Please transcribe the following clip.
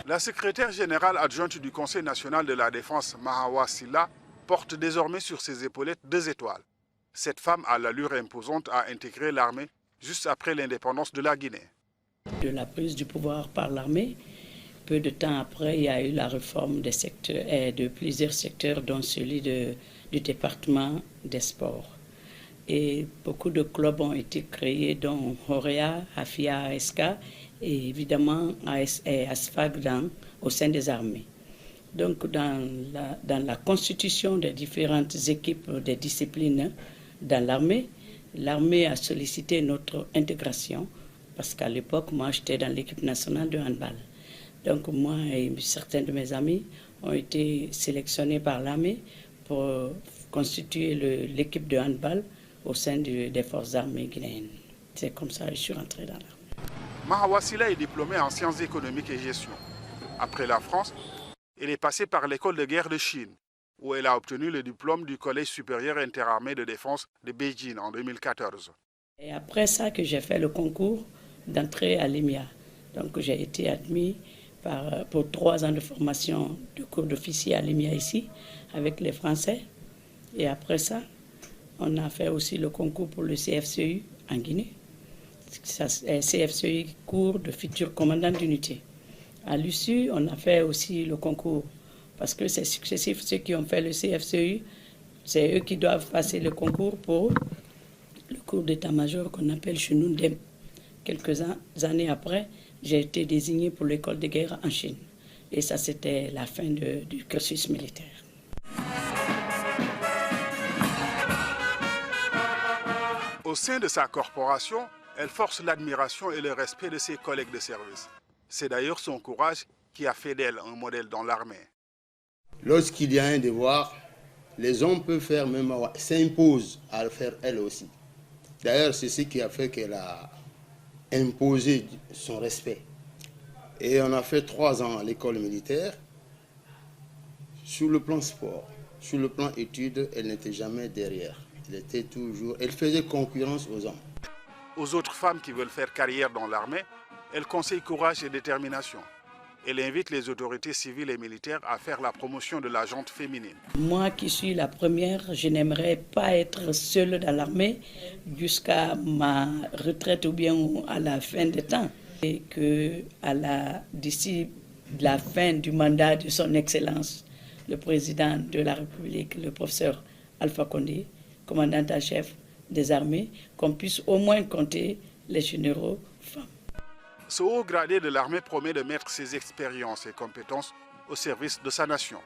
La secrétaire générale adjointe du Conseil national de la défense, Mahawa Silla, porte désormais sur ses épaulettes 2 étoiles. Cette femme à l'allure imposante a intégré l'armée juste après l'indépendance de la Guinée. De la prise du pouvoir par l'armée, peu de temps après, il y a eu la réforme des secteurs, de plusieurs secteurs, dont celui du département des sports. Et beaucoup de clubs ont été créés, dont Horea, Afia, ASK et évidemment ASFAG au sein des armées. Donc dans la constitution des différentes équipes des disciplines dans l'armée, l'armée a sollicité notre intégration parce qu'à l'époque, moi j'étais dans l'équipe nationale de handball. Donc moi et certains de mes amis ont été sélectionnés par l'armée pour constituer l'équipe de handball au sein des forces armées guinéennes. C'est comme ça que je suis rentré dans l'armée. Mahawa Silla est diplômée en sciences économiques et gestion. Après la France, elle est passée par l'école de guerre de Chine, où elle a obtenu le diplôme du Collège supérieur interarmé de défense de Beijing en 2014. Et après ça que j'ai fait le concours d'entrée à l'EMIA. Donc j'ai été admis pour 3 ans de formation de cours d'officier à l'EMIA ici, avec les Français. Et après ça, on a fait aussi le concours pour le CFCU en Guinée. CFCU, cours de futur commandant d'unité. À l'issue, on a fait aussi le concours, parce que c'est successif, ceux qui ont fait le CFCU, c'est eux qui doivent passer le concours pour le cours d'état-major qu'on appelle chez nous DEM. Quelques années après, j'ai été désigné pour l'école de guerre en Chine. Et ça, c'était la fin du cursus militaire. Au sein de sa corporation, elle force l'admiration et le respect de ses collègues de service. C'est d'ailleurs son courage qui a fait d'elle un modèle dans l'armée. Lorsqu'il y a un devoir, les hommes peuvent faire, même s'imposent à le faire elle aussi. D'ailleurs, c'est ce qui a fait qu'elle a imposé son respect. Et on a fait 3 ans à l'école militaire. Sur le plan sport, sur le plan études, elle n'était jamais derrière. Elle faisait concurrence aux hommes. Aux autres femmes qui veulent faire carrière dans l'armée, elle conseille courage et détermination. Elle invite les autorités civiles et militaires à faire la promotion de la gente féminine. Moi qui suis la première, je n'aimerais pas être seule dans l'armée jusqu'à ma retraite ou bien à la fin des temps. Et que d'ici la fin du mandat de son Excellence, le président de la République, le professeur Alpha Condé, commandant en chef des armées, qu'on puisse au moins compter les généraux femmes. Ce haut gradé de l'armée promet de mettre ses expériences et compétences au service de sa nation.